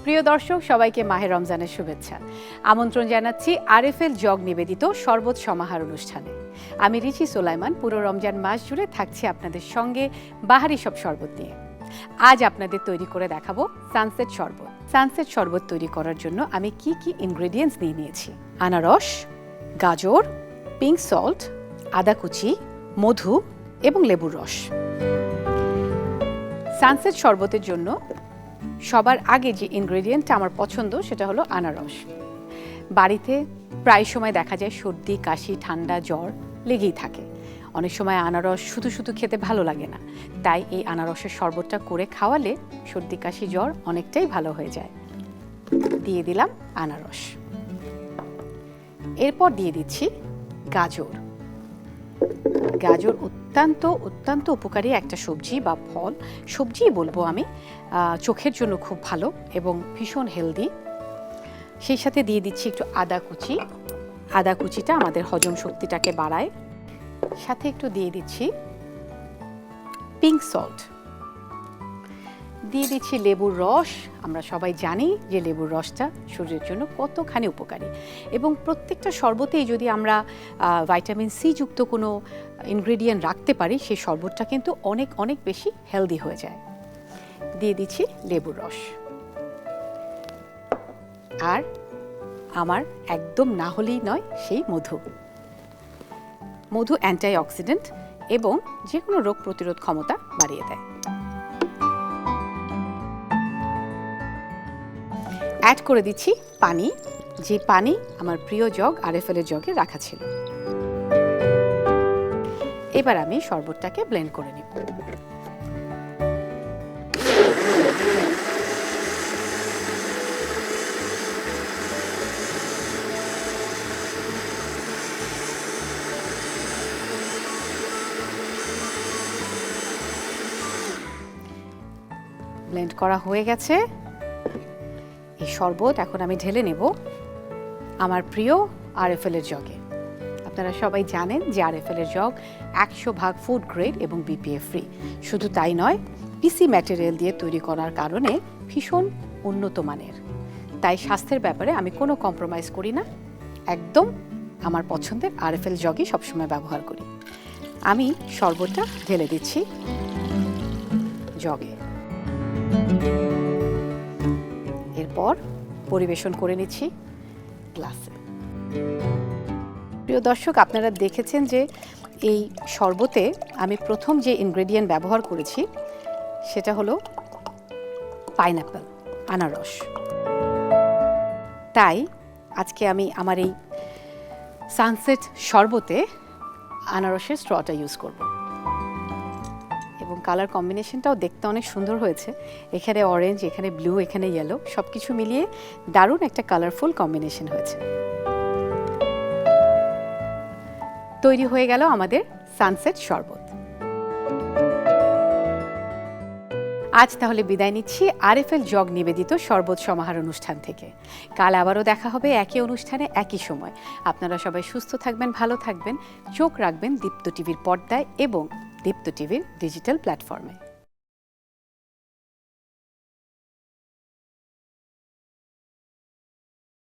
প্রিয় দর্শক, সবাইকে মাহে রমজানের শুভেচ্ছা। আমন্ত্রণ জানাচ্ছি আরএফএল জগ নিবেদিত শরবত সমাহার অনুষ্ঠানে। আমি রিচি সোলাইমান পুরো রমজান মাস জুড়ে থাকছি আপনাদের সঙ্গে বাহারি সব শরবত নিয়ে। আজ আপনাদের তৈরি করে দেখাবো সানসেট শরবত। সানসেট শরবত তৈরি করার জন্য আমি কি কি ইনগ্রেডিয়েন্টস নিয়ে নিয়েছি: আনারস, গাজর, পিঙ্ক সল্ট, আদা কুচি, মধু এবং লেবুর রস। সানসেট শরবতের জন্য সবার আগে যে ইনগ্রেডিয়েন্টটা আমার পছন্দ সেটা হলো আনারস। বাড়িতে প্রায় সময় দেখা যায় সর্দি, কাশি, ঠান্ডা, জ্বর লেগেই থাকে। অনেক সময় আনারস শুধু শুধু খেতে ভালো লাগে না, তাই এই আনারসের শরবতটা করে খাওয়ালে সর্দি, কাশি, জ্বর অনেকটাই ভালো হয়ে যায়। দিয়ে দিলাম আনারস, এরপর দিয়ে দিচ্ছি গাজর। গাজর অত্যন্ত উপকারী একটা সবজি বা ফল, সবজিই বলবো আমি। চোখের জন্য খুব ভালো এবং ভীষণ হেলদি। সেই সাথে দিয়ে দিচ্ছি একটু আদা কুচি। আদা কুচিটা আমাদের হজম শক্তিটাকে বাড়ায়। সাথে একটু দিয়ে দিচ্ছি পিঙ্ক সল্ট, দিয়ে দিচ্ছি লেবুর রস। আমরা সবাই জানি যে লেবুর রসটা শরীরের জন্য কতখানি উপকারী, এবং প্রত্যেকটা শরবতেই যদি আমরা ভাইটামিন সি যুক্ত কোনো ইনগ্রেডিয়েন্ট রাখতে পারি, সেই শরবতটা কিন্তু অনেক অনেক বেশি হেলদি হয়ে যায়। দিয়ে দিচ্ছি লেবুর রস। আর আমার একদম না হলেই নয় সেই মধু। মধু অ্যান্টিঅক্সিডেন্ট এবং যে কোনো রোগ প্রতিরোধ ক্ষমতা বাড়িয়ে দেয়। অ্যাড করে দিচ্ছি পানি, যে পানি আমার প্রিয় জগ আরএফএলের জগে রাখা ছিল। এবার আমি শরবতটাকে ব্লেন্ড করে নেব। ব্লেন্ড করা হয়ে গেছে। এই শরবত এখন আমি ঢেলে নেব আমার প্রিয় আরএফএলের জগে। আপনারা সবাই জানেন যে আরএফএলের জগ 100% ফুড গ্রেড এবং বিপিএ ফ্রি। শুধু তাই নয়, পিসি ম্যাটেরিয়াল দিয়ে তৈরি করার কারণে ভীষণ উন্নত মানের। তাই স্বাস্থ্যের ব্যাপারে আমি কোনো কম্প্রোমাইজ করি না, একদম আমার পছন্দের আরএফএল জগই সবসময় ব্যবহার করি। আমি শরবতটা ঢেলে দিচ্ছি জগে। এরপর পরিবেশন করে নিচ্ছি গ্লাসে। প্রিয় দর্শক, আপনারা দেখেছেন যে এই শরবতে আমি প্রথম যে ইনগ্রেডিয়েন্ট ব্যবহার করেছি সেটা হলো পাইনঅ্যাপল, আনারস। তাই আজকে আমি আমার এই সানসেট শরবতে আনারসের স্ট্রটা ইউজ করব, এবং কালার কম্বিনেশনটাও দেখতে অনেক সুন্দর হয়েছে। এখানে অরেঞ্জ, এখানে ব্লু, এখানে ইয়েলো, সব কিছু মিলিয়ে দারুণ একটা কালারফুল কম্বিনেশন হয়েছে। তৈরি হয়ে গেল আমাদের সানসেট শরবত। আজ তাহলে বিদায় নিচ্ছি আরএফএল জগ নিবেদিত শরবত সমাহার অনুষ্ঠান থেকে। কাল আবারও দেখা হবে একই অনুষ্ঠানে একই সময়। আপনারা সবাই সুস্থ থাকবেন, ভালো থাকবেন, চোখ রাখবেন দীপ্ত টিভির পর্দায় এবং দীপ্ত টিভির ডিজিটাল প্ল্যাটফর্মে।